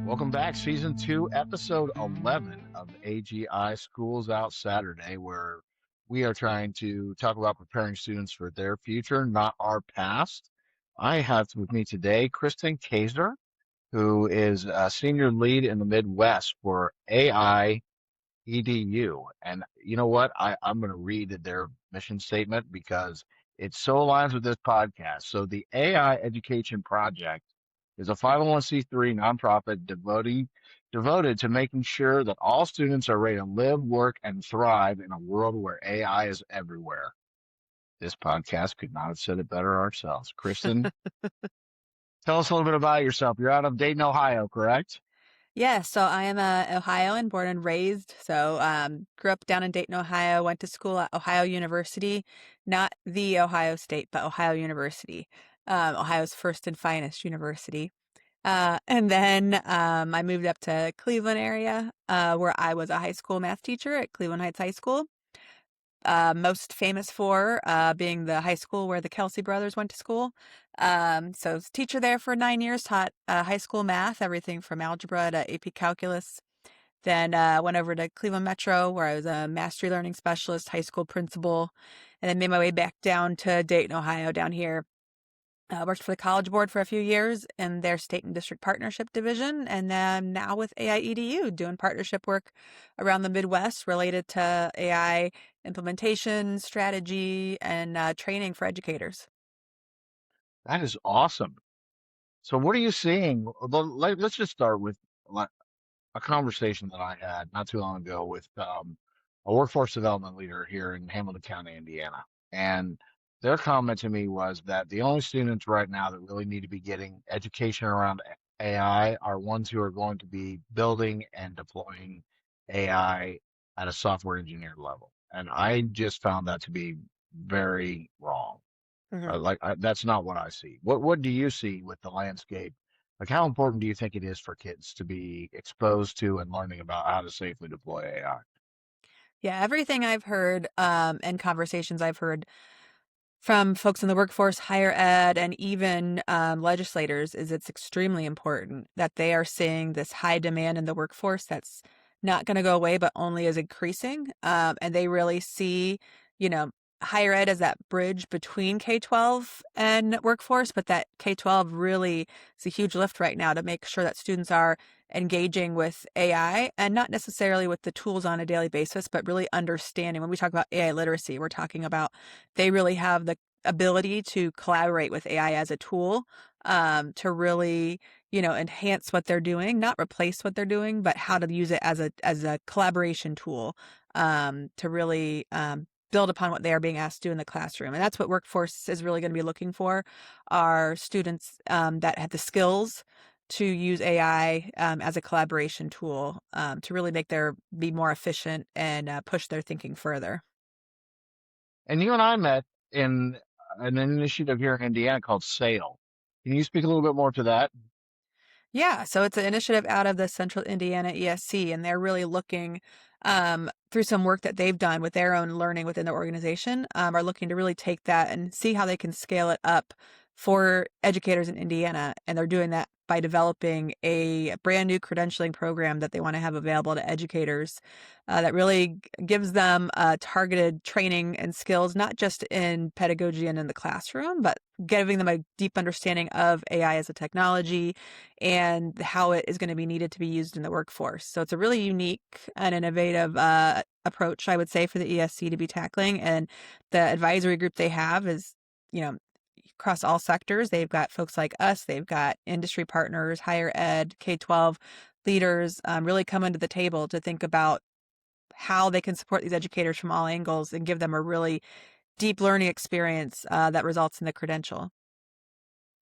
Welcome back, season 2, episode 11 of AGI Schools Out Saturday, where we are trying to talk about preparing students for their future, not our past. I have with me today Kristen Kayser, who is a senior lead in the Midwest for aiEDU. And you know what? I'm going to read their mission statement because it so aligns with this podcast. So the AI Education Project is a 501c3 nonprofit devoted to making sure that all students are ready to live, work, and thrive in a world where AI is everywhere. This podcast could not have said it better ourselves. Kristen, tell us a little bit about yourself. You're out of Dayton, Ohio, correct? Yeah, so I am a Ohioan, born and raised. So grew up down in Dayton, Ohio, went to school at Ohio University, not the Ohio State, but Ohio University, Ohio's first and finest university. And then I moved up to Cleveland area, where I was a high school math teacher at Cleveland Heights High School. Most famous for being the high school where the Kelsey brothers went to school. So I was a teacher there for 9 years, taught high school math, everything from algebra to AP calculus. Then went over to Cleveland Metro, where I was a mastery learning specialist, high school principal, and then made my way back down to Dayton, Ohio, down here. Worked for the College Board for a few years in their state and district partnership division, and then now with aiEDU doing partnership work around the Midwest related to AI implementation, strategy, and training for educators. That is awesome. So, what are you seeing? Let's just start with like, a conversation that I had not too long ago with a workforce development leader here in Hamilton County, Indiana. And their comment to me was that the only students right now that really need to be getting education around AI are ones who are going to be building and deploying AI at a software engineer level. And I just found that to be very wrong. That's not what I see. What do you see with the landscape? Like, how important do you think it is for kids to be exposed to and learning about how to safely deploy AI? Yeah, everything I've heard and conversations I've heard from folks in the workforce, higher ed, and even legislators is it's extremely important that they are seeing this high demand in the workforce that's not going to go away, but only is increasing. And they really see, you know, higher ed as that bridge between K-12 and workforce, but that K-12 really is a huge lift right now to make sure that students are engaging with AI and not necessarily with the tools on a daily basis, but really understanding. When we talk about AI literacy, we're talking about they really have the ability to collaborate with AI as a tool to really, enhance what they're doing, not replace what they're doing, but how to use it as a collaboration tool to really build upon what they are being asked to do in the classroom. And that's what workforce is really going to be looking for are students that have the skills to use AI as a collaboration tool to really make their be more efficient and push their thinking further. And you and I met in an initiative here in Indiana called SAIL. Can you speak a little bit more to that? Yeah, so it's an initiative out of the Central Indiana ESC, and they're really looking through some work that they've done with their own learning within their organization, are looking to really take that and see how they can scale it up for educators in Indiana. And they're doing that by developing a brand new credentialing program that they want to have available to educators that really gives them targeted training and skills, not just in pedagogy and in the classroom, but giving them a deep understanding of AI as a technology and how it is going to be needed to be used in the workforce. So it's a really unique and innovative approach, I would say, for the ESC to be tackling. And the advisory group they have is, you know, across all sectors. They've got folks like us, they've got industry partners, higher ed, K-12 leaders really coming to the table to think about how they can support these educators from all angles and give them a really deep learning experience that results in the credential.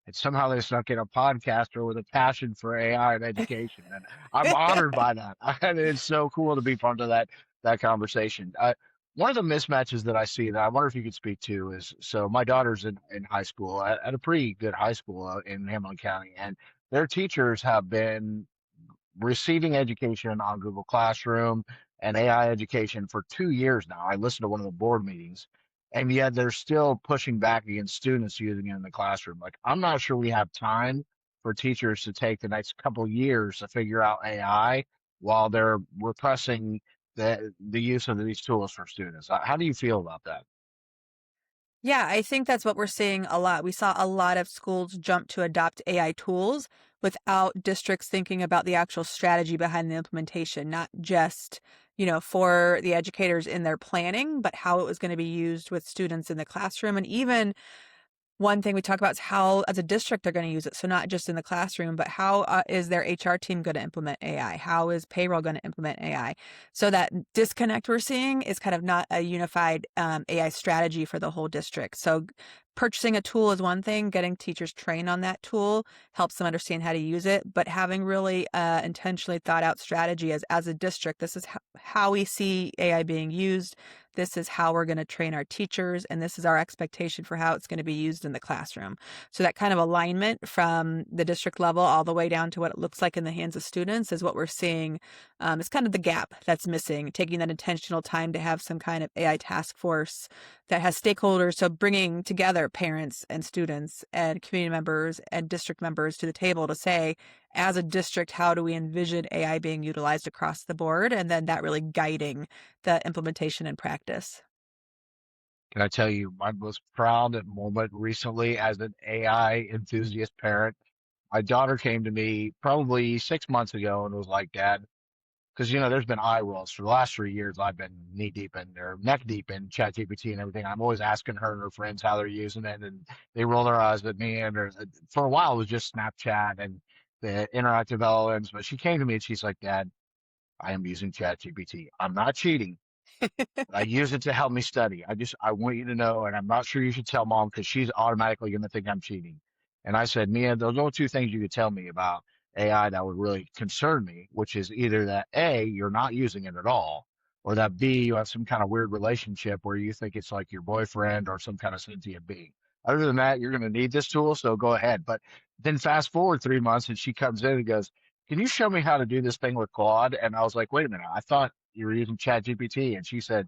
And somehow they snuck in a podcaster with a passion for AI and education, and I'm honored by that. And it's so cool to be part of that conversation. One of the mismatches that I see that I wonder if you could speak to is so my daughter's in high school at a pretty good high school in Hamilton County, and their teachers have been receiving education on Google Classroom and AI education for 2 years now. I listened to one of the board meetings, and yet they're still pushing back against students using it in the classroom. Like, I'm not sure we have time for teachers to take the next couple years to figure out AI while they're repressing the use of these tools for students. How do you feel about that? Yeah, I think that's what we're seeing a lot. We saw a lot of schools jump to adopt AI tools without districts thinking about the actual strategy behind the implementation, not just, for the educators in their planning, but how it was going to be used with students in the classroom. And even one thing we talk about is how, as a district, they're going to use it. So not just in the classroom, but how is their HR team going to implement AI? How is payroll going to implement AI? So that disconnect we're seeing is kind of not a unified AI strategy for the whole district. So purchasing a tool is one thing, getting teachers trained on that tool helps them understand how to use it, but having really intentionally thought out strategy as a district, this is how we see AI being used. This is how we're going to train our teachers, and this is our expectation for how it's going to be used in the classroom. So that kind of alignment from the district level all the way down to what it looks like in the hands of students is what we're seeing. Is kind of the gap that's missing, taking that intentional time to have some kind of AI task force that has stakeholders. So bringing together parents and students and community members and district members to the table to say, as a district, how do we envision AI being utilized across the board? And then that really guiding the implementation and practice. Can I tell you my most proud moment recently as an AI enthusiast parent? My daughter came to me probably 6 months ago and was like, Dad, because there's been eye rolls for the last 3 years. I've been knee deep in or neck deep in ChatGPT and everything. I'm always asking her and her friends how they're using it, and they roll their eyes at me. And for a while, it was just Snapchat and the interactive LLMs. But she came to me and she's like, Dad, I am using ChatGPT. I'm not cheating. I use it to help me study. I want you to know, and I'm not sure you should tell mom because she's automatically going to think I'm cheating. And I said, Mia, those are two things you could tell me about AI that would really concern me, which is either that A, you're not using it at all, or that B, you have some kind of weird relationship where you think it's like your boyfriend or some kind of sentient being. Other than that, you're going to need this tool, so go ahead. But then fast forward 3 months and she comes in and goes, Can you show me how to do this thing with Claude? And I was like, Wait a minute, I thought you were using ChatGPT. And she said,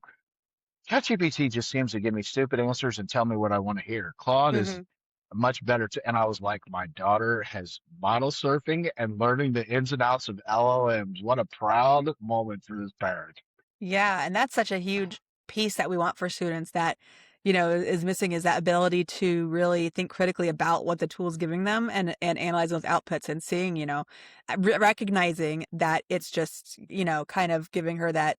ChatGPT just seems to give me stupid answers and tell me what I want to hear. Claude is Mhm. much better and I was like, my daughter has model surfing and learning the ins and outs of LLMs. What a proud moment for this parent. Yeah, and that's such a huge piece that we want for students that, is missing is that ability to really think critically about what the tool is giving them and analyze those outputs and seeing, recognizing that it's just, kind of giving her that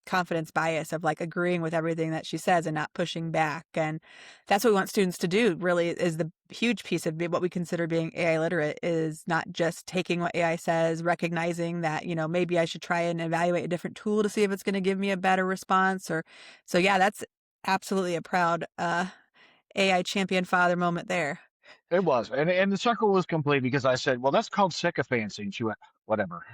confidence bias of like agreeing with everything that she says and not pushing back. And that's what we want students to do, really, is the huge piece of what we consider being AI literate is not just taking what AI says, recognizing that, maybe I should try and evaluate a different tool to see if it's going to give me a better response or so yeah, that's absolutely a proud AI champion father moment there. It was. And the circle was complete because I said, well, that's called sycophancy. And she went, whatever.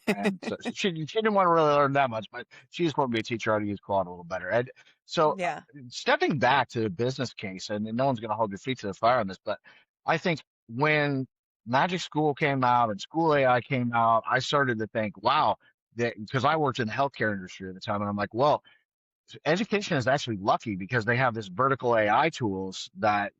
And so she didn't want to really learn that much, but she just wanted to be a teacher how to use Claude a little better. And so Yeah. stepping back to the business case, and no one's going to hold your feet to the fire on this, but I think when Magic School came out and School AI came out, I started to think, wow, that because I worked in the healthcare industry at the time, and I'm like, well, education is actually lucky because they have this vertical AI tools that,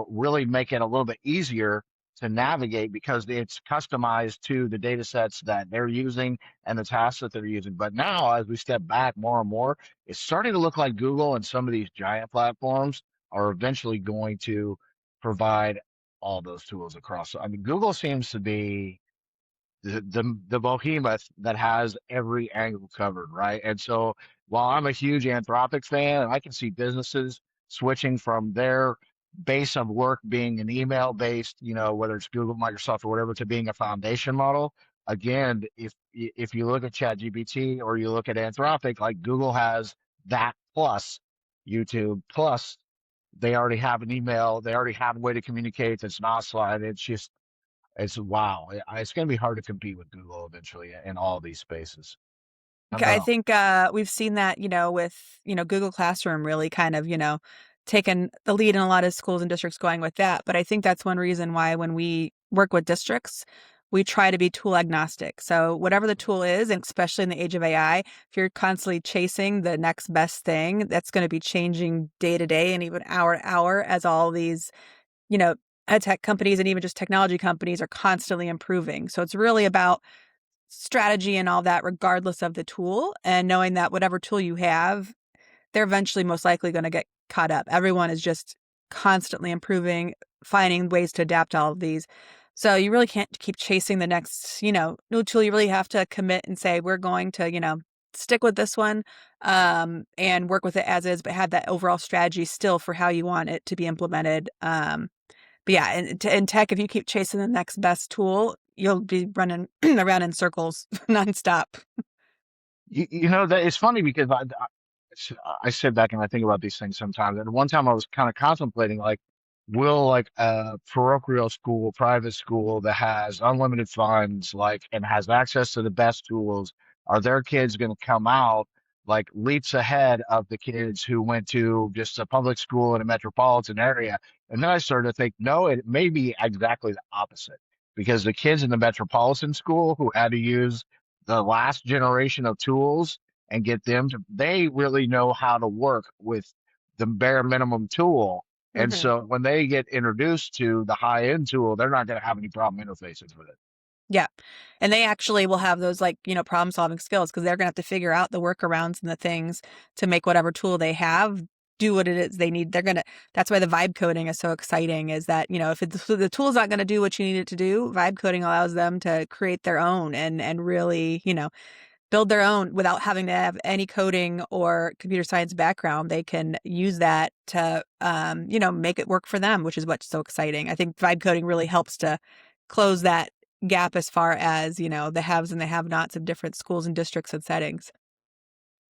really make it a little bit easier to navigate because it's customized to the data sets that they're using and the tasks that they're using. But now, as we step back more and more, it's starting to look like Google and some of these giant platforms are eventually going to provide all those tools across. I mean, Google seems to be the behemoth that has every angle covered, right? And so while I'm a huge Anthropic fan, and I can see businesses switching from their base of work being an email based, whether it's Google, Microsoft, or whatever, to being a foundation model. Again, if you look at ChatGPT or you look at Anthropic, like Google has that plus YouTube plus they already have an email, they already have a way to communicate that's not slide. It's wow. It's going to be hard to compete with Google eventually in all these spaces. I don't Okay, I know. think we've seen that, with, Google Classroom really kind of, taken the lead in a lot of schools and districts going with that. But I think that's one reason why when we work with districts, we try to be tool agnostic. So whatever the tool is, and especially in the age of AI, if you're constantly chasing the next best thing, that's going to be changing day to day and even hour to hour as all these, you know, tech companies and even just technology companies are constantly improving. So it's really about strategy and all that, regardless of the tool, and knowing that whatever tool you have, they're eventually most likely going to get caught up. Everyone is just constantly improving, finding ways to adapt all of these. So you really can't keep chasing the next, new tool. You really have to commit and say, we're going to, stick with this one, and work with it as is, but have that overall strategy still for how you want it to be implemented. But yeah, in tech, if you keep chasing the next best tool, you'll be running around in circles nonstop. That it's funny because I sit back and I think about these things sometimes. And one time I was kind of contemplating, like, will like a parochial school, private school that has unlimited funds, like, and has access to the best tools, are their kids going to come out like leaps ahead of the kids who went to just a public school in a metropolitan area? And then I started to think, no, it may be exactly the opposite, because the kids in the metropolitan school who had to use the last generation of tools and get them to, they really know how to work with the bare minimum tool. And Mhm. so when they get introduced to the high end tool, they're not going to have any problem interfacing with it. Yeah. And they actually will have those, like, problem solving skills because they're gonna have to figure out the workarounds and the things to make whatever tool they have do what it is they need. That's why the vibe coding is so exciting, is that, if the tool's not gonna do what you need it to do, vibe coding allows them to create their own and really, build their own without having to have any coding or computer science background. They can use that to, make it work for them, which is what's so exciting. I think vibe coding really helps to close that gap as far as, the haves and the have-nots of different schools and districts and settings.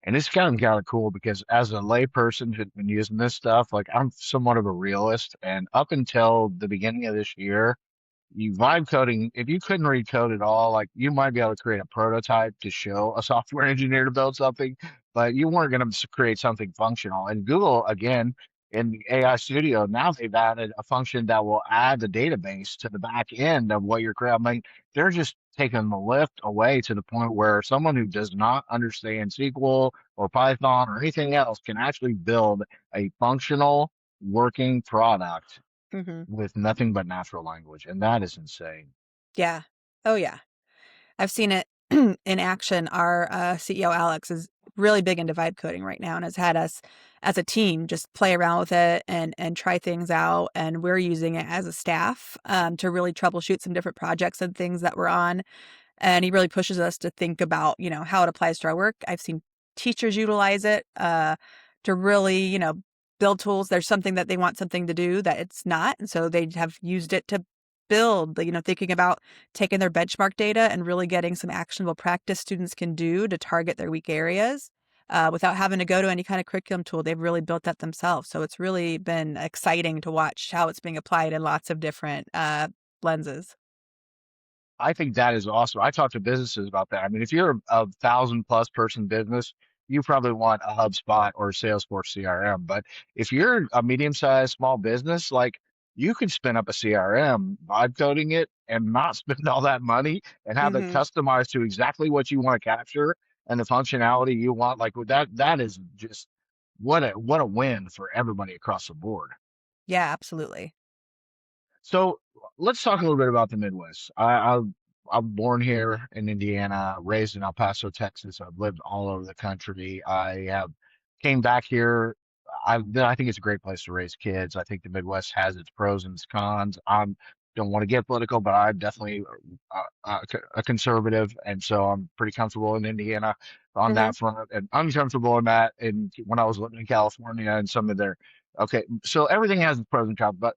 And it's kind of cool because as a layperson who's been using this stuff, like I'm somewhat of a realist. And up until the beginning of this year, you vibe coding, if you couldn't read code at all, like you might be able to create a prototype to show a software engineer to build something, but you weren't going to create something functional. And Google, again, in the AI Studio, now they've added a function that will add the database to the back end of what you're creating. I mean, they're just taking the lift away to the point where someone who does not understand SQL or Python or anything else can actually build a functional working product Mhm. with nothing but natural language, and that is insane. Yeah. Oh, yeah. I've seen it in action. Our, CEO, Alex, is really big into vibe coding right now and has had us as a team just play around with it and try things out, and we're using it as a staff, to really troubleshoot some different projects and things that we're on. And he really pushes us to think about, how it applies to our work. I've seen teachers utilize it, to really, build tools. There's something that they want something to do that it's not, and so they have used it to build, thinking about taking their benchmark data and really getting some actionable practice students can do to target their weak areas, without having to go to any kind of curriculum tool. They've really built that themselves. So it's really been exciting to watch how it's being applied in lots of different, lenses. I think that is awesome. I talk to businesses about that. I mean, if you're a 1,000+ person business, you probably want a HubSpot or a Salesforce CRM. But if you're a medium-sized small business, like you could spin up a CRM, vibe coding it, and not spend all that money and have it Mhm. customized to exactly what you want to capture and the functionality you want. Like with that, that is just what a win for everybody across the board. Yeah, absolutely. So let's talk a little bit about the Midwest. I'm born here in Indiana, raised in El Paso, Texas. I've lived all over the country. I have came back here. I think it's a great place to raise kids. I think the Midwest has its pros and its cons. I don't want to get political, but I'm definitely a conservative, and so I'm pretty comfortable in Indiana on Mhm. that front, and uncomfortable in that. And when I was living in California and some of their, okay, so everything has its pros and cons. But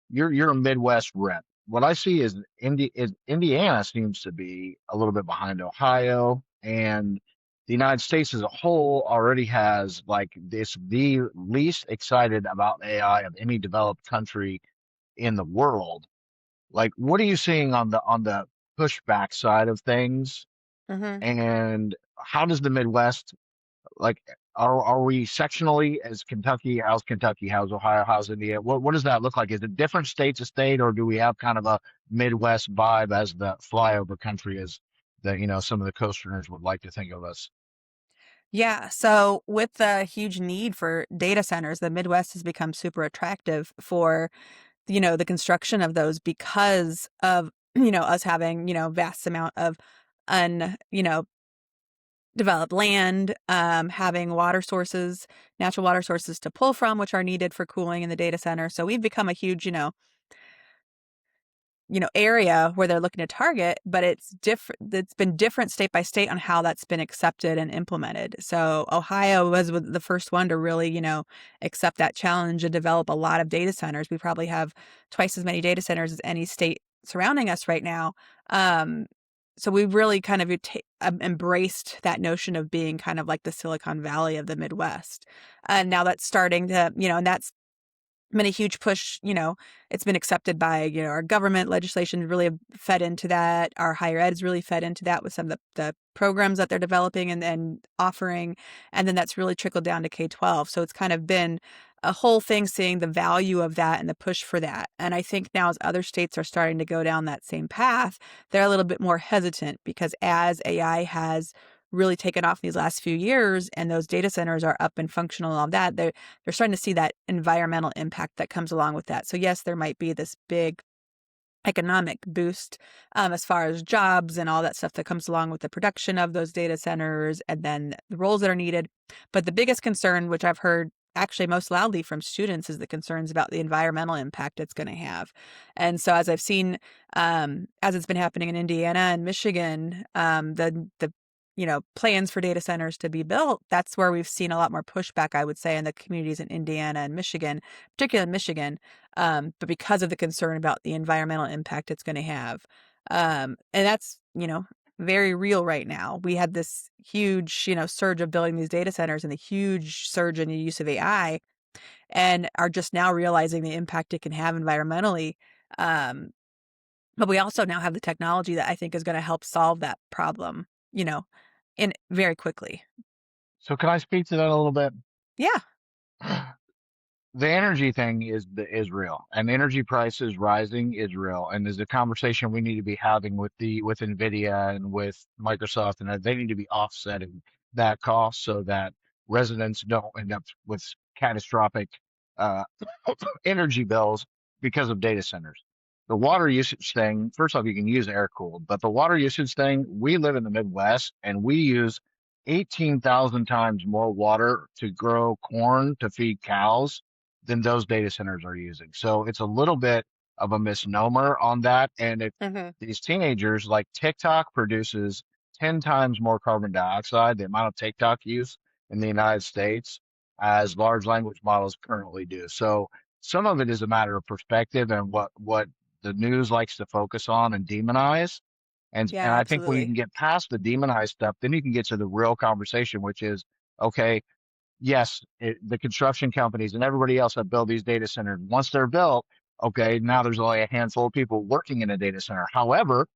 you're a Midwest rep. What I see is Indiana seems to be a little bit behind Ohio, and the United States as a whole already has like this the least excited about AI of any developed country in the world. Like, what are you seeing on the pushback side of things? Mhm. And how does the Midwest, like, are we sectionally as Kentucky? How's Kentucky? How's Ohio? How's India? What does that look like? Is it different state to state, or do we have kind of a Midwest vibe as the flyover country, as the some of the coasterners would like to think of us? Yeah, so with the huge need for data centers, the Midwest has become super attractive for the construction of those because of, us having, vast amount of un, developed land, having water sources, natural water sources to pull from, which are needed for cooling in the data center. So we've become a huge, area where they're looking to target, but it's different. It's been different state by state on how that's been accepted and implemented. So Ohio was the first one to really, accept that challenge and develop a lot of data centers. We probably have twice as many data centers as any state surrounding us right now. Um, so we really kind of embraced that notion of being kind of like the Silicon Valley of the Midwest. And now that's starting to, and that's been a huge push. It's been accepted by, our government legislation really have fed into that. Our higher ed's really fed into that with some of the programs that they're developing and offering. And then that's really trickled down to K-12. So it's kind of been a whole thing seeing the value of that and the push for that. And I think now as other states are starting to go down that same path, they're a little bit more hesitant because as AI has really taken off in these last few years and those data centers are up and functional and all that, they're starting to see that environmental impact that comes along with that. So yes, there might be this big economic boost as far as jobs and all that stuff that comes along with the production of those data centers and then the roles that are needed. But the biggest concern, which I've heard actually most loudly from students, is the concerns about the environmental impact it's going to have. And so as I've seen, as it's been happening in Indiana and Michigan, the plans for data centers to be built, that's where we've seen a lot more pushback, I would say, in the communities in Indiana and Michigan, particularly in Michigan, but because of the concern about the environmental impact it's going to have. And that's, very real right now. We had this huge, surge of building these data centers and the huge surge in the use of AI and are just now realizing the impact it can have environmentally. Um, but we also now have the technology that I think is going to help solve that problem, in very quickly. So can I speak to that a little bit? Yeah. The energy thing is real, and energy prices rising is real, and is a conversation we need to be having with Nvidia and with Microsoft, and that they need to be offsetting that cost so that residents don't end up with catastrophic uh, energy bills because of data centers. The water usage thing, first off, you can use air cooled, but the water usage thing, we live in the Midwest and we use 18,000 times more water to grow corn to feed cows than those data centers are using. So it's a little bit of a misnomer on that. And if Hmm. these teenagers, like TikTok produces 10 times more carbon dioxide, the amount of TikTok use in the United States as large language models currently do. So some of it is a matter of perspective and what the news likes to focus on and demonize. And Yeah, I think when you can absolutely. get past the demonized stuff, then you can get to the real conversation, which is okay, yes, the construction companies and everybody else that build these data centers, once they're built, okay, now there's only a handful of people working in a data center. However,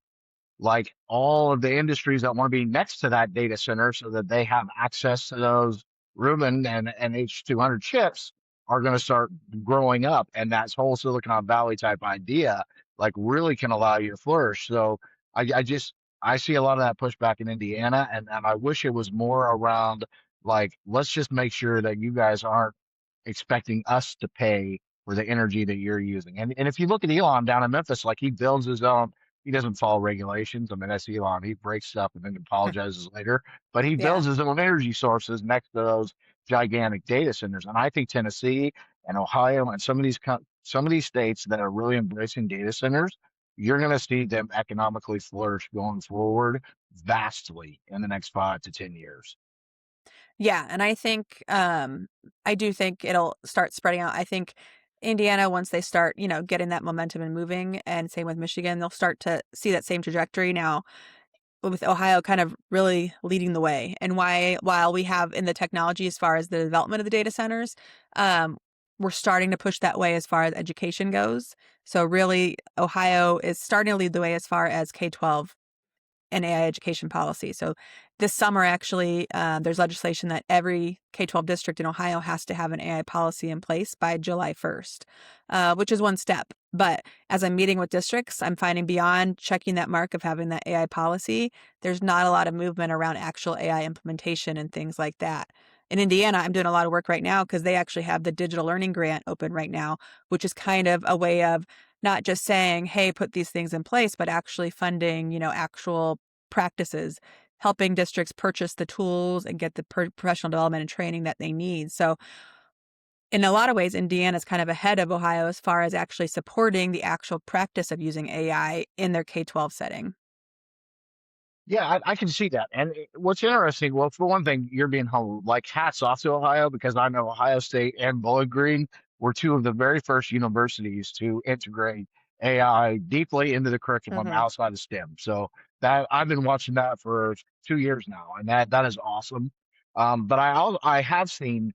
like all of the industries that want to be next to that data center so that they have access to those Rubin and H200 chips are going to start growing up. And that whole Silicon Valley type idea, like, really can allow you to flourish. So I just, I see a lot of that pushback in Indiana, and I wish it was more around, like, let's just make sure that you guys aren't expecting us to pay for the energy that you're using. And if you look at Elon down in Memphis, like, he builds his own, he doesn't follow regulations. I mean, that's Elon. He breaks stuff and then apologizes later. But he Yeah. builds his own energy sources next to those gigantic data centers. And I think Tennessee and Ohio and some of these states that are really embracing data centers, you're going to see them economically flourish going forward vastly in the next 5 to 10 years. Yeah, and I do think it'll start spreading out. I think Indiana, once they start, getting that momentum and moving, and same with Michigan, they'll start to see that same trajectory now with Ohio kind of really leading the way. And while we have in the technology as far as the development of the data centers, um, we're starting to push that way as far as education goes. So really, Ohio is starting to lead the way as far as K-12 and AI education policy. So this summer, actually, there's legislation that every K-12 district in Ohio has to have an AI policy in place by July 1st, which is one step. But as I'm meeting with districts, I'm finding beyond checking that mark of having that AI policy, there's not a lot of movement around actual AI implementation and things like that. in Indiana, I'm doing a lot of work right now because they actually have the digital learning grant open right now, which is kind of a way of not just saying, hey, put these things in place, but actually funding, actual practices, helping districts purchase the tools and get the professional development and training that they need. So in a lot of ways, Indiana's kind of ahead of Ohio as far as actually supporting the actual practice of using AI in their K-12 setting. Yeah, I can see that. And what's interesting, well, for one thing, you're being home, like hats off to Ohio because I know Ohio State and Bowling Green were two of the very first universities to integrate AI deeply into the curriculum Mhm, outside of STEM. So that I've been watching that for 2 years now, and that is awesome. But I have seen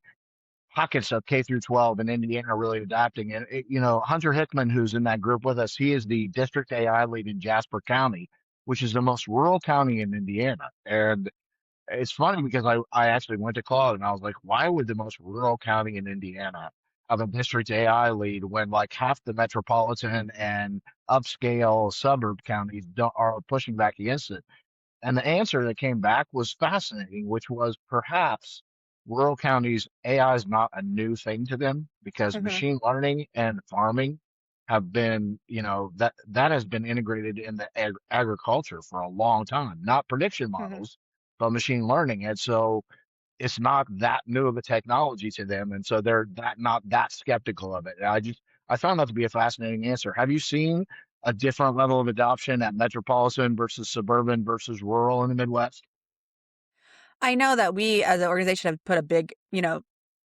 pockets of K through 12 in Indiana really adapting. And Hunter Hickman, who's in that group with us, he is the district AI lead in Jasper County, which is the most rural county in Indiana. And it's funny because I actually went to Claude and I was like, why would the most rural county in Indiana have a district AI lead when like half the metropolitan and upscale suburb counties are pushing back against it? And the answer that came back was fascinating, which was perhaps rural counties, AI is not a new thing to them because mhm, machine learning and farming have been, that has been integrated in the agriculture for a long time, not prediction mhm. models, but machine learning. And so it's not that new of a technology to them. And so they're not that skeptical of it. And I found that to be a fascinating answer. Have you seen a different level of adoption at metropolitan versus suburban versus rural in the Midwest? I know that we as an organization have put a big,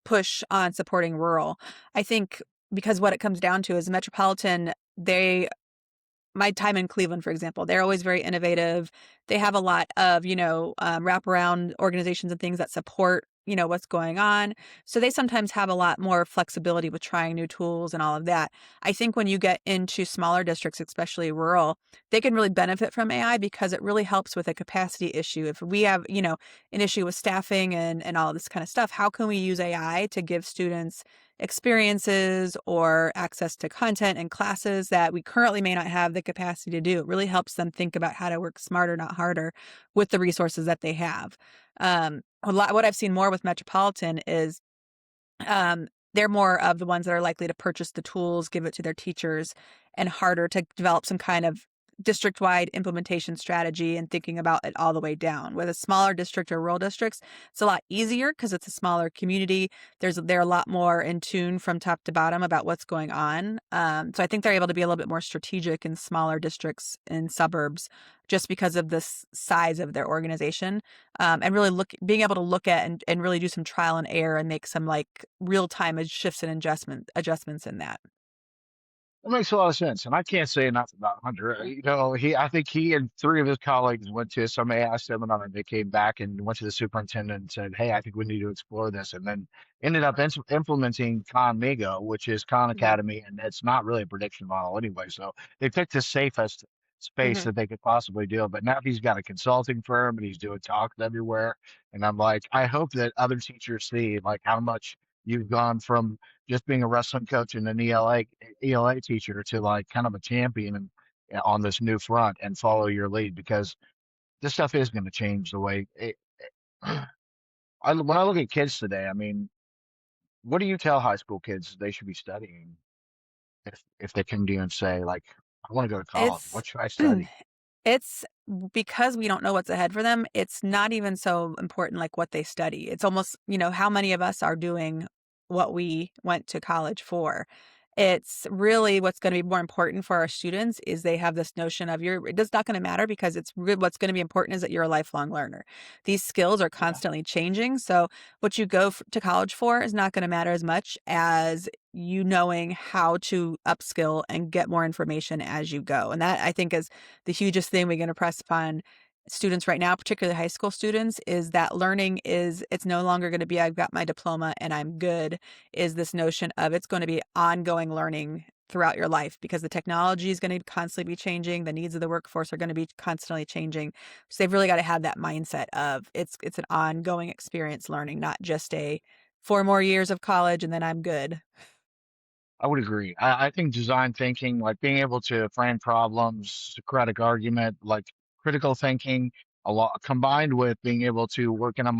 push on supporting rural. I think because what it comes down to is metropolitan, they my time in Cleveland, for example, they're always very innovative. They have a lot of, wraparound organizations and things that support, what's going on. So they sometimes have a lot more flexibility with trying new tools and all of that. I think when you get into smaller districts, especially rural, they can really benefit from AI because it really helps with a capacity issue. If we have, an issue with staffing and all this kind of stuff, how can we use AI to give students experiences or access to content and classes that we currently may not have the capacity to do? It really helps them think about how to work smarter, not harder, with the resources that they have. What I've seen more with Metropolitan is they're more of the ones that are likely to purchase the tools, give it to their teachers, and harder to develop some kind of district-wide implementation strategy and thinking about it all the way down. With a smaller district or rural districts, it's a lot easier because it's a smaller community. They're a lot more in tune from top to bottom about what's going on. So I think they're able to be a little bit more strategic in smaller districts and suburbs just because of the size of their organization, and really being able to look at and really do some trial and error and make some like real time shifts and adjustments in that. That makes a lot of sense, and I can't say enough about Hunter. I think he and three of his colleagues went to some AI seminar, and they came back and went to the superintendent and said, "Hey, I think we need to explore this," and then ended up implementing Migo, which is Khan Mhm, Academy, and it's not really a prediction model anyway. So they picked the safest space mhm. that they could possibly do. But now he's got a consulting firm, and he's doing talks everywhere. And I'm like, I hope that other teachers see like how much you've gone from just being a wrestling coach and an ELA teacher to like kind of a champion on this new front and follow your lead because this stuff is going to change the way when I look at kids today, I mean, what do you tell high school kids they should be studying if they come to you and say like, I want to go to college, It's what should I study? it's because we don't know what's ahead for them, it's not even so important like what they study. It's almost, how many of us are doing what we went to college for. It's really what's going to be more important for our students is they have this notion of it's not going to matter because what's going to be important is that you're a lifelong learner. These skills are Yeah, constantly changing. So what you go to college for is not going to matter as much as you knowing how to upskill and get more information as you go. And that I think is the hugest thing we're going to press upon students right now, particularly high school students, is that learning it's no longer going to be I've got my diploma and I'm good, is this notion of it's going to be ongoing learning throughout your life because the technology is going to constantly be changing, the needs of the workforce are going to be constantly changing. So they've really got to have that mindset of it's an ongoing experience learning, not just a 4 more years of college and then I'm good. I would agree. I think design thinking, like being able to frame problems, Socratic argument, like critical thinking, a lot combined with being able to work in a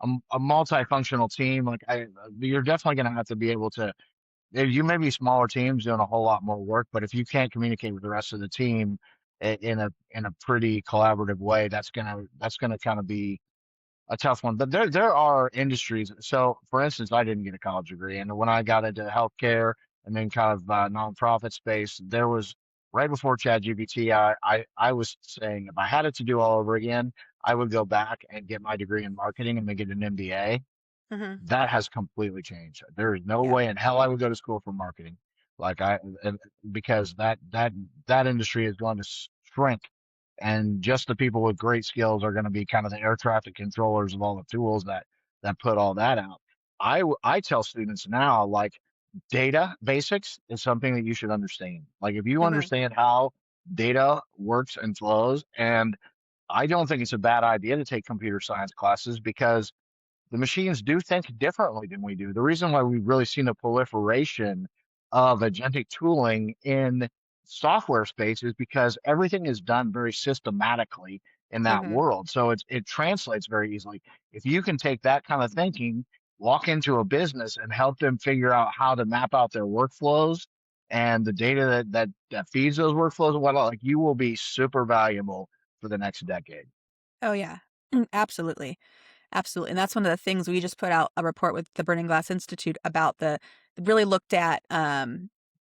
a multifunctional team. You're definitely going to have to be able to. You may be smaller teams doing a whole lot more work, but if you can't communicate with the rest of the team in a pretty collaborative way, that's gonna kind of be a tough one. But there are industries. So, for instance, I didn't get a college degree, and when I got into healthcare and then kind of nonprofit space, there was right before ChatGPT. I was saying if I had it to do all over again, I would go back and get my degree in marketing and then get an MBA. Hmm. That has completely changed. There is no Yeah. way in hell I would go to school for marketing, like I, and because that industry is going to shrink, and just the people with great skills are going to be kind of the air traffic controllers of all the tools that put all that out. I tell students now, like, data basics is something that you should understand. Like, if you Hmm. understand how data works and flows, and I don't think it's a bad idea to take computer science classes because the machines do think differently than we do. The reason why we've really seen a proliferation of agentic tooling in software space is because everything is done very systematically in that Hmm. world. So it translates very easily. If you can take that kind of thinking, walk into a business and help them figure out how to map out their workflows and the data that feeds those workflows and whatnot, like, you will be super valuable for the next decade. Oh yeah. Absolutely. Absolutely, and that's one of the things we just put out a report with the Burning Glass Institute about the really looked at,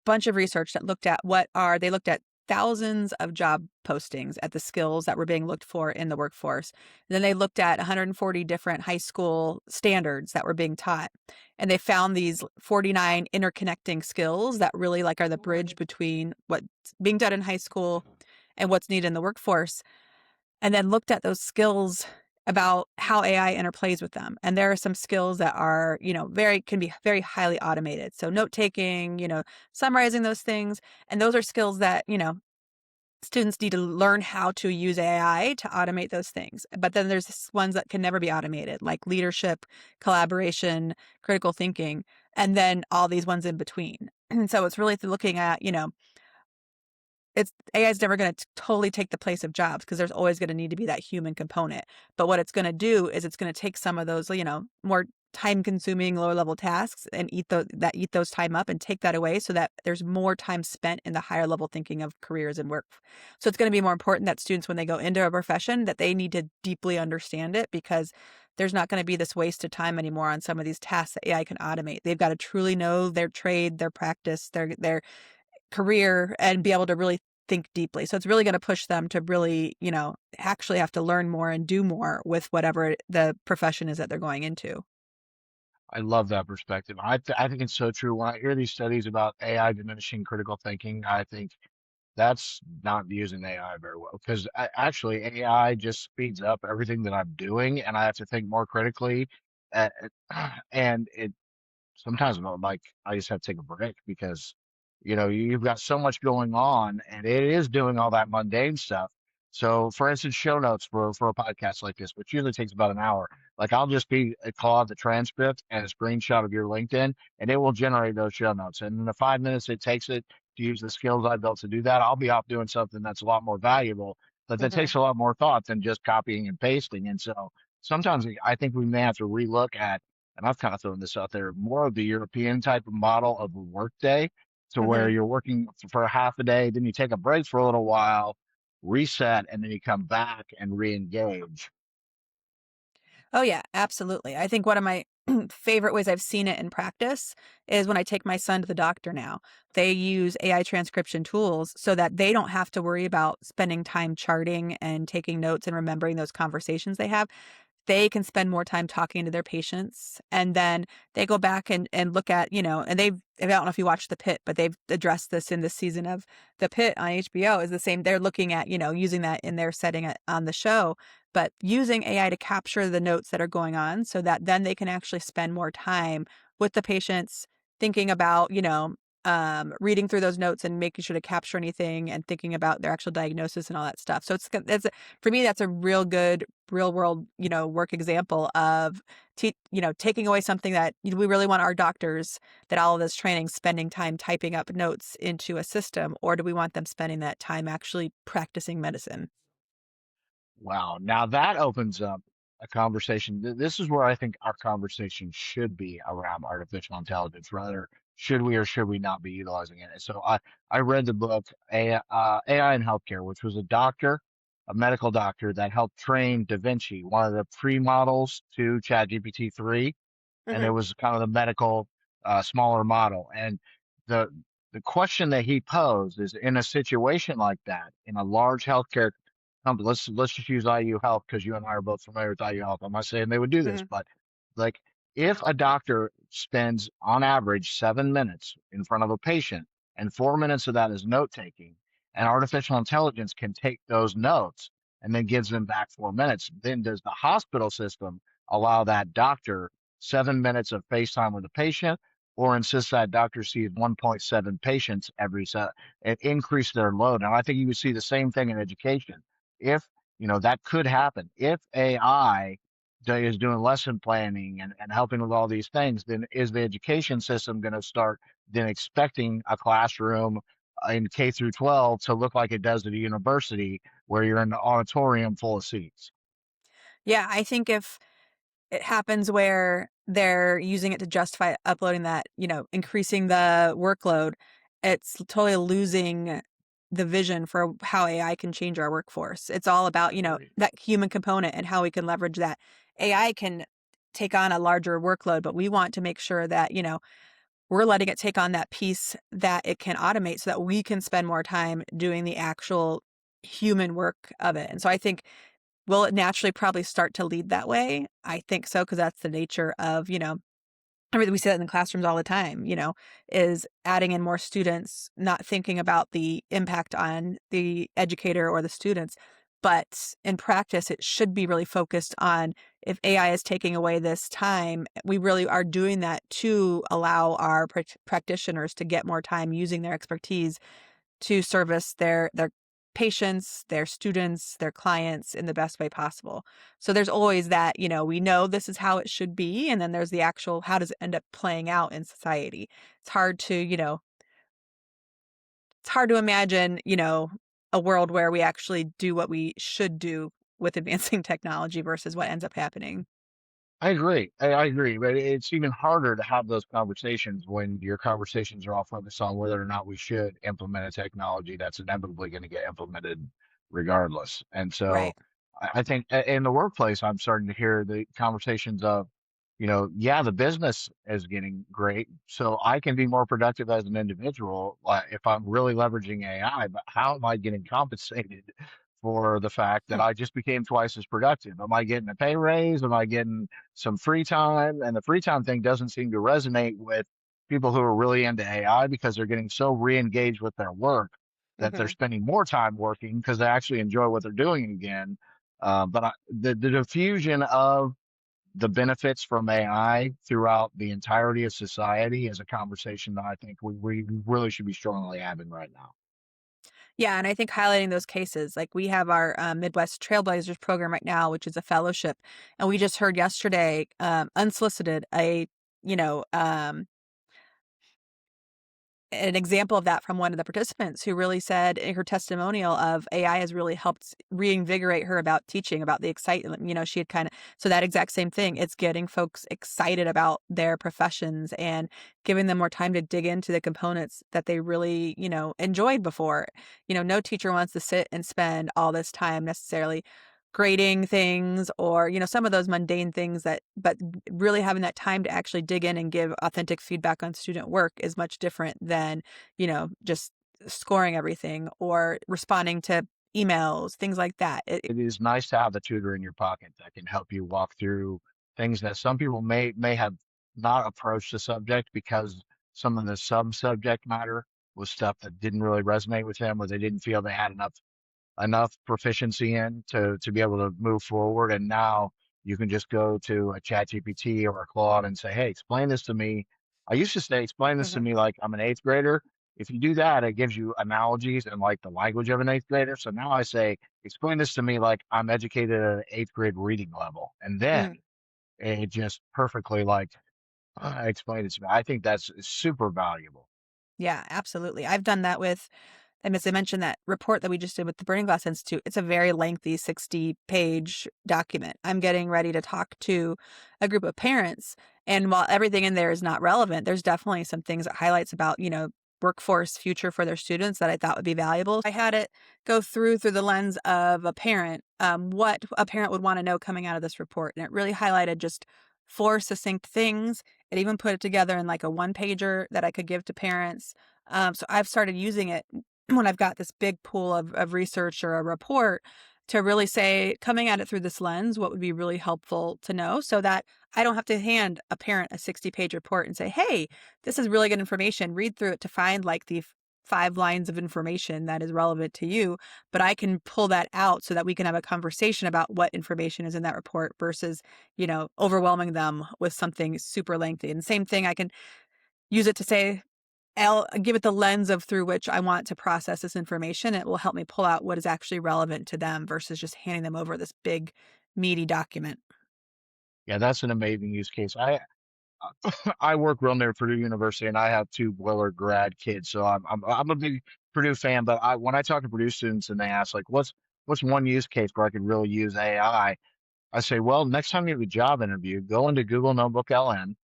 bunch of research that looked at they looked at thousands of job postings at the skills that were being looked for in the workforce. Then they looked at 140 different high school standards that were being taught, and they found these 49 interconnecting skills that really, like, are the bridge between what's being done in high school and what's needed in the workforce, and then looked at those skills about how AI interplays with them. And there are some skills that are, very can be very highly automated. So note taking, summarizing those things. And those are skills that, students need to learn how to use AI to automate those things. But then there's ones that can never be automated, like leadership, collaboration, critical thinking, and then all these ones in between. And so it's really looking at, it's AI is never gonna totally take the place of jobs because there's always gonna need to be that human component. But what it's gonna do is it's gonna take some of those, more time-consuming, lower-level tasks and eat those time up and take that away so that there's more time spent in the higher level thinking of careers and work. So it's gonna be more important that students, when they go into a profession, that they need to deeply understand it because there's not gonna be this waste of time anymore on some of these tasks that AI can automate. They've gotta truly know their trade, their practice, their career and be able to really think deeply. So it's really gonna push them to really, actually have to learn more and do more with whatever the profession is that they're going into. I love that perspective. I think it's so true. When I hear these studies about AI diminishing critical thinking, I think that's not using AI very well because actually AI just speeds up everything that I'm doing, and I have to think more critically. Uh, and it sometimes like I just have to take a break because you've got so much going on and it is doing all that mundane stuff. So, for instance, show notes for a podcast like this, which usually takes about an hour, like, I'll just be Claude the transcript and a screenshot of your LinkedIn, and it will generate those show notes. And in the 5 minutes it takes it to use the skills I built to do that, I'll be off doing something that's a lot more valuable, but that Mhm. takes a lot more thought than just copying and pasting. And so sometimes I think we may have to relook at, and I've kind of thrown this out there, more of the European type of model of a workday, to where Mhm. you're working for a half a day, then you take a break for a little while, reset, and then you come back and re-engage. Oh, yeah, absolutely. I think one of my favorite ways I've seen it in practice is when I take my son to the doctor now. They use AI transcription tools so that they don't have to worry about spending time charting and taking notes and remembering those conversations they have. They can spend more time talking to their patients, and then they go back and look at, and I don't know if you watched The Pit, but they've addressed this in this season of The Pit on HBO is the same. They're looking at, using that in their setting on the show, but using AI to capture the notes that are going on so that then they can actually spend more time with the patients thinking about, reading through those notes and making sure to capture anything and thinking about their actual diagnosis and all that stuff. So for me, that's a real good real world, work example of, taking away something that we really want our doctors that all of this training spending time typing up notes into a system, or do we want them spending that time actually practicing medicine? Wow. Now that opens up. a conversation. This is where I think our conversation should be around artificial intelligence. Rather, should we or should we not be utilizing it? So I read the book AI in Healthcare, which was a medical doctor that helped train Da Vinci, one of the pre-models to ChatGPT 3, and it Hmm. was kind of the medical smaller model. And the the question that he posed is, in a situation like that, in a large healthcare company, let's just use IU Health because you and I are both familiar with IU Health. I'm not saying they would do this, Hmm. but like if a doctor spends on average 7 minutes in front of a patient and 4 minutes of that is note taking, and artificial intelligence can take those notes and then gives them back 4 minutes, then does the hospital system allow that doctor 7 minutes of FaceTime with a patient, or insist that doctor sees 1.7 patients every set and increase their load? And I think you would see the same thing in education. If, that could happen. If AI is doing lesson planning and helping with all these things, then is the education system going to start then expecting a classroom in K through 12 to look like it does at a university where you're in an auditorium full of seats? Yeah, I think if it happens where they're using it to justify uploading that, increasing the workload, it's totally losing the vision for how AI can change our workforce. It's all about, Agreed. that human component and how we can leverage that. AI can take on a larger workload, but we want to make sure that, we're letting it take on that piece that it can automate so that we can spend more time doing the actual human work of it. And so I think will it naturally probably start to lead that way? I think so, because that's the nature of, everything we see that in the classrooms all the time, is adding in more students, not thinking about the impact on the educator or the students. But in practice, it should be really focused on if AI is taking away this time, we really are doing that to allow our practitioners to get more time using their expertise to service their patients, their students, their clients in the best way possible. So there's always that, we know this is how it should be, and then there's the actual how does it end up playing out in society. It's hard to, it's hard to imagine, a world where we actually do what we should do with advancing technology versus what ends up happening. I agree. I agree, but it's even harder to have those conversations when your conversations are all focused on whether or not we should implement a technology that's inevitably going to get implemented regardless. And so Right. I think in the workplace, I'm starting to hear the conversations of, yeah, the business is getting great, so I can be more productive as an individual if I'm really leveraging AI, but how am I getting compensated for the fact that Hmm. I just became twice as productive? Am I getting a pay raise? Am I getting some free time? And the free time thing doesn't seem to resonate with people who are really into AI because they're getting so re-engaged with their work that they're Hmm. spending more time working because they actually enjoy what they're doing again. The diffusion of the benefits from AI throughout the entirety of society is a conversation that I think we really should be strongly having right now. Yeah, and I think highlighting those cases, like we have our Midwest Trailblazers program right now, which is a fellowship, and we just heard yesterday, unsolicited, you know, um, an example of that from one of the participants who really said in her testimonial of AI has really helped reinvigorate her about teaching, about the excitement. She had kind of, so that exact same thing. It's getting folks excited about their professions and giving them more time to dig into the components that they really, enjoyed before. No teacher wants to sit and spend all this time necessarily grading things or, some of those mundane things but really having that time to actually dig in and give authentic feedback on student work is much different than, just scoring everything or responding to emails, things like that. It is nice to have the tutor in your pocket that can help you walk through things that some people may have not approached the subject because some of the subject matter was stuff that didn't really resonate with them, or they didn't feel they had enough proficiency in to be able to move forward. And now you can just go to a chat GPT or a Claude and say, hey, explain this to me. I used to say, explain this to Mhm. me like I'm an eighth grader. If you do that, it gives you analogies and like the language of an eighth grader. So now I say, explain this to me like I'm educated at an eighth grade reading level. And then Mhm. it just perfectly like explained it to me. I think that's super valuable. Yeah, absolutely. I've done that with And as I mentioned, that report that we just did with the Burning Glass Institute, it's a very lengthy 60-page document. I'm getting ready to talk to a group of parents. And while everything in there is not relevant, there's definitely some things it highlights about, workforce future for their students that I thought would be valuable. I had it go through the lens of a parent, what a parent would want to know coming out of this report. And it really highlighted just 4 succinct things. It even put it together in like a one-pager that I could give to parents. So I've started using it when I've got this big pool of research or a report to really say, coming at it through this lens, what would be really helpful to know so that I don't have to hand a parent a 60-page report and say, hey, this is really good information. Read through it to find like the 5 lines of information that is relevant to you. But I can pull that out so that we can have a conversation about what information is in that report versus, overwhelming them with something super lengthy. And same thing, I can use it to say, I'll give it the lens of through which I want to process this information. It will help me pull out what is actually relevant to them versus just handing them over this big, meaty document. Yeah, that's an amazing use case. I work real near Purdue University, and I have 2 Boiler grad kids, so I'm a big Purdue fan. But when I talk to Purdue students and they ask like, what's one use case where I could really use I say, well, next time you have a job interview, go into Google Notebook LN,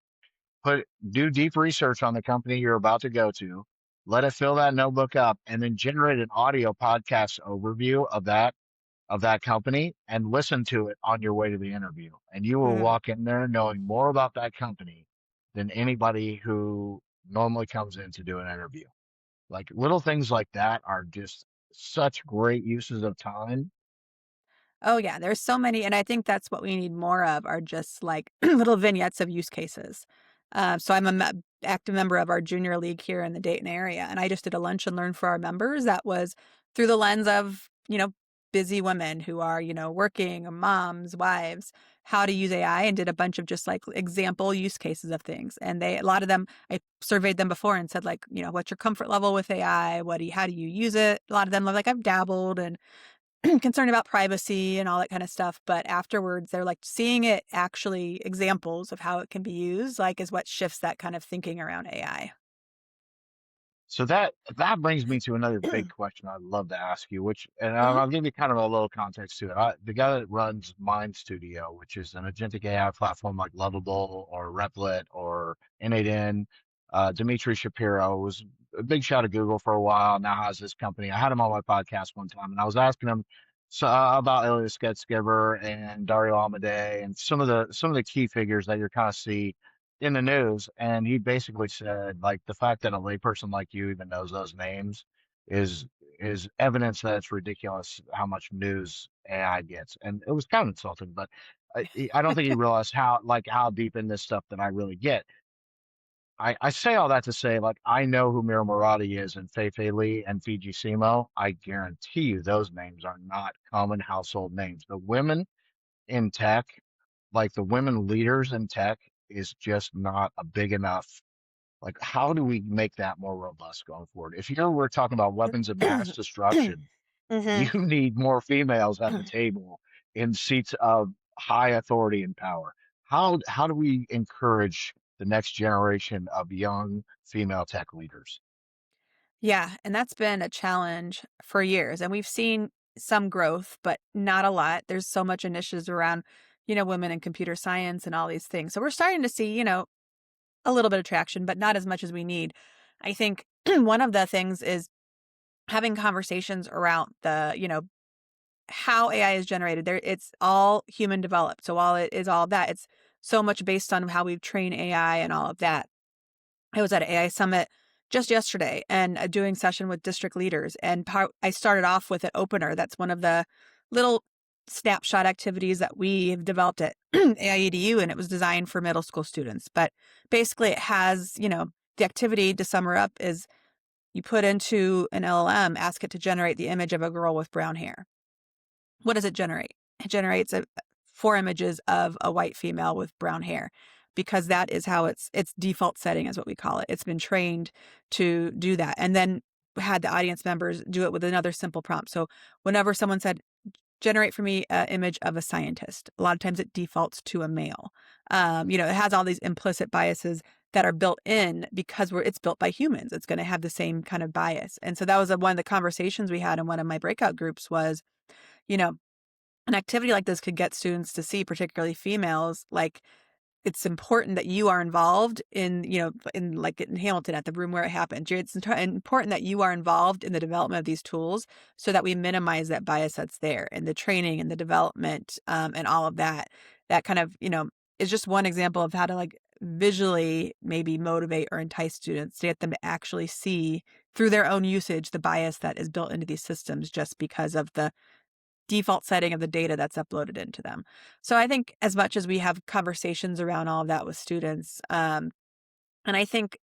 do deep research on the company you're about to go to, let it fill that notebook up, and then generate an audio podcast overview of that company and listen to it on your way to the interview. And you will Mm. walk in there knowing more about that company than anybody who normally comes in to do an interview. Like little things like that are just such great uses of time. Oh, yeah, there's so many, and I think that's what we need more of are just, like, little vignettes of use cases. So I'm a active member of our junior league here in the Dayton area, and I just did a lunch and learn for our members that was through the lens of, busy women who are, working, moms, wives, how to use AI, and did a bunch of just, like, example use cases of things, and a lot of them I surveyed them before and said, like, "What's your comfort level with AI? How do you use it?" A lot of them are like, "I've dabbled," and concerned about privacy and all that kind of stuff. But afterwards, they're like seeing it actually examples of how it can be used, like is what shifts that kind of thinking around AI. So that brings me to another big question I'd love to ask you, which, and Mhm. I'll give you kind of a little context to it. The guy that runs Mind Studio, which is an agentic AI platform like Lovable or Replit or N8N, Dimitri Shapiro was a big shot at Google for a while. Now has this company. I had him on my podcast one time, and I was asking him about Elias Getzgiver and Dario Amodei and some of the key figures that you kind of see in the news, and he basically said like the fact that a layperson like you even knows those names is is evidence that it's ridiculous how much news AI gets, and it was kind of insulting, but I don't think you realize how deep in this stuff that I really get. I say all that to say like I know who Mira Murati is and Fei Lee and Fiji Simo. I guarantee you those names are not common household names. The women in tech, like the women leaders in tech, is just not a big enough. Like, how do we make that more robust going forward? If we're talking about weapons of mass destruction, you Mhm. need more females at the table in seats of high authority and power. How do we encourage the next generation of young female tech leaders? Yeah, and that's been a challenge for years, and we've seen some growth, but not a lot. There's so much initiatives around, women in computer science and all these things. So we're starting to see, a little bit of traction, but not as much as we need. I think one of the things is having conversations around how AI is generated. It's all human developed. So while it is all that, it's so much based on how we've trained AI and all of that. I was at an AI summit just yesterday and doing session with district leaders. And I started off with an opener. That's one of the little snapshot activities that we have developed at aiEDU, and it was designed for middle school students. But basically, it has, the activity to sum her up is you put into an LLM, ask it to generate the image of a girl with brown hair. What does it generate? It generates 4 images of a white female with brown hair because that is how its default setting is what we call it. It's been trained to do that. And then had the audience members do it with another simple prompt. So whenever someone said, generate for me an image of a scientist, a lot of times it defaults to a male. It has all these implicit biases. that are built in because it's built by humans. It's going to have the same kind of bias. And so that was one of the conversations we had in one of my breakout groups was, you know, an activity like this could get students to see, particularly females, like it's important that you are involved in, in like in Hamilton at the room where it happened. It's important that you are involved in the development of these tools so that we minimize that bias that's there and the training and the development and all of that. That kind of, is just one example of how to like visually maybe motivate or entice students to get them to actually see through their own usage the bias that is built into these systems just because of the default setting of the data that's uploaded into them. So I think as much as we have conversations around all of that with students, and I think,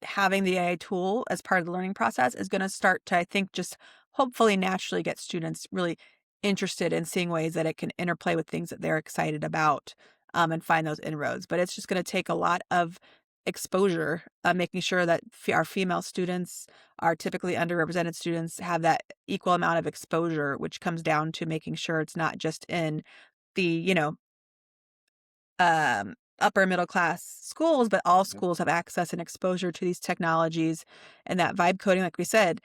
having the AI tool as part of the learning process is going to start to, I think, just hopefully naturally get students really interested in seeing ways that it can interplay with things that they're excited about and find those inroads. But it's just going to take a lot of exposure, making sure that our female students, our typically underrepresented students, have that equal amount of exposure, which comes down to making sure it's not just in the, upper middle class schools, but all Yep. schools have access and exposure to these technologies and that vibe coding, like we said,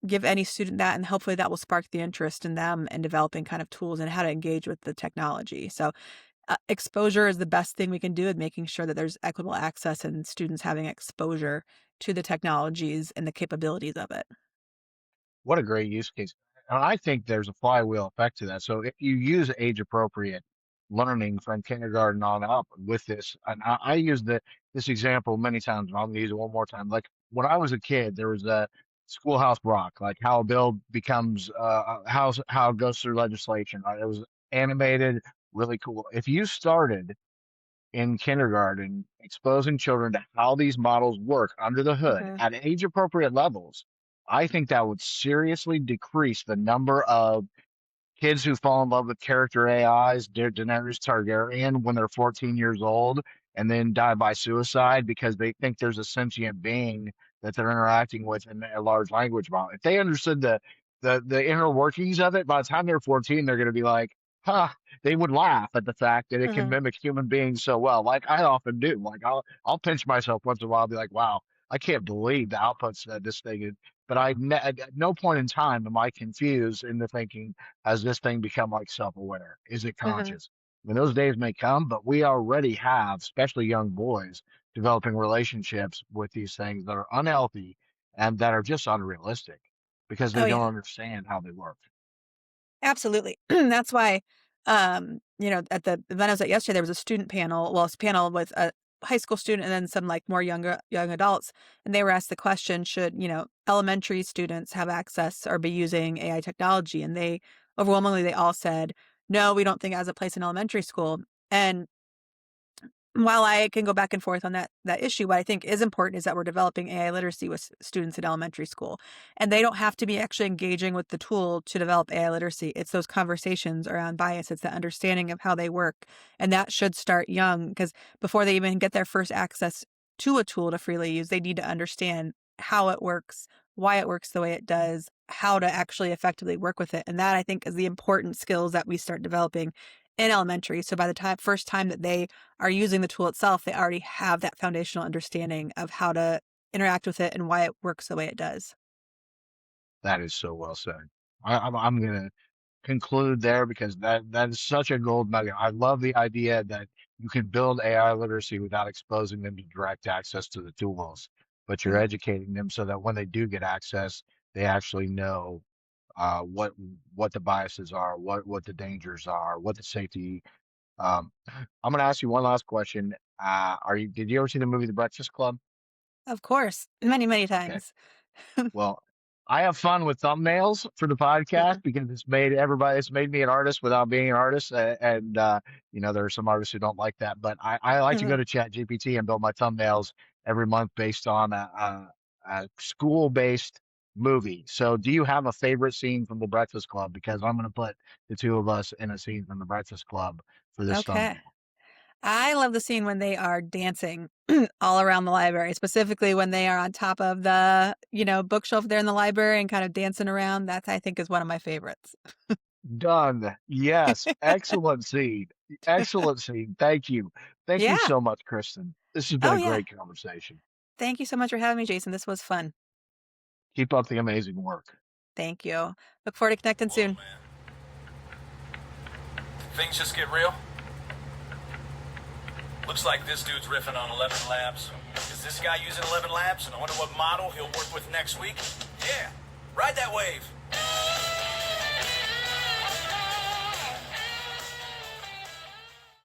give any student that, and hopefully that will spark the interest in them and developing kind of tools and how to engage with the technology. So exposure is the best thing we can do, in making sure that there's equitable access and students having exposure to the technologies and the capabilities of it. What a great use case. And I think there's a flywheel effect to that. So if you use age appropriate learning from kindergarten on up with this, and I use this example many times, and I'm gonna use it one more time. Like when I was a kid, there was a Schoolhouse Rock, like how a bill becomes how it goes through legislation. Right? It was animated, really cool. If you started in kindergarten, exposing children to how these models work under the hood Mhm, at age appropriate levels, I think that would seriously decrease the number of kids who fall in love with character AIs, Daenerys Targaryen, when they're 14 years old and then die by suicide because they think there's a sentient being that they're interacting with in a large language model. If they understood the inner workings of it, by the time they're 14, they're going to be like, huh, they would laugh at the fact that it can mhm, mimic human beings so well. Like I often do. Like I'll pinch myself once in a while, and be like, wow, I can't believe the outputs that this thing is. But at no point in time am I confused into thinking, has this thing become like self-aware? Is it mhm. conscious? I mean, those days may come, but we already have, especially young boys, developing relationships with these things that are unhealthy and that are just unrealistic because they Oh, don't yeah. understand how they work. Absolutely. That's why, at the event I was at yesterday, there was a student panel. Well, it's a panel with a high school student and then some like more younger young adults, and they were asked the question: should elementary students have access or be using AI technology? And they overwhelmingly they all said, no, we don't think it has a place in elementary school. And while I can go back and forth on that issue, what I think is important is that we're developing AI literacy with students in elementary school, and they don't have to be actually engaging with the tool to develop AI literacy. It's those conversations around bias. It's the understanding of how they work, and that should start young because before they even get their first access to a tool to freely use, they need to understand how it works, why it works the way it does, how to actually effectively work with it, and that I think is the important skills that we start developing in elementary. So by the first time that they are using the tool itself, they already have that foundational understanding of how to interact with it and why it works the way it does. That is so well said. I'm going to conclude there because that is such a gold nugget. I love the idea that you can build AI literacy without exposing them to direct access to the tools, but you're Mhm. educating them so that when they do get access, they actually know uh, what what the biases are, what the dangers are, what the safety. Um, I'm going to ask you one last question. Are you did you ever see the movie The Breakfast Club? Of course, many, many Okay. times. Well, I have fun with thumbnails for the podcast Mhm, because it's made me an artist without being an artist. And there are some artists who don't like that, but I like to go mhm. to ChatGPT and build my thumbnails every month based on a school-based movie. So do you have a favorite scene from The Breakfast Club? Because I'm going to put the two of us in a scene from The Breakfast Club for this Okay. thumbnail. I love the scene when they are dancing all around the library, specifically when they are on top of the, bookshelf there in the library and kind of dancing around. That I think is one of my favorites. Done. Yes. Excellent scene. Excellent scene. Thank you. Thank you Yeah. so much, Kristen. This has been Oh, a yeah. great conversation. Thank you so much for having me, Jason. This was fun. Keep up the amazing work. Thank you. Look forward to connecting Whoa, soon. man. Things just get real. Looks like this dude's riffing on 11 labs. Is this guy using 11 labs? And I wonder what model he'll work with next week? Yeah, ride that wave.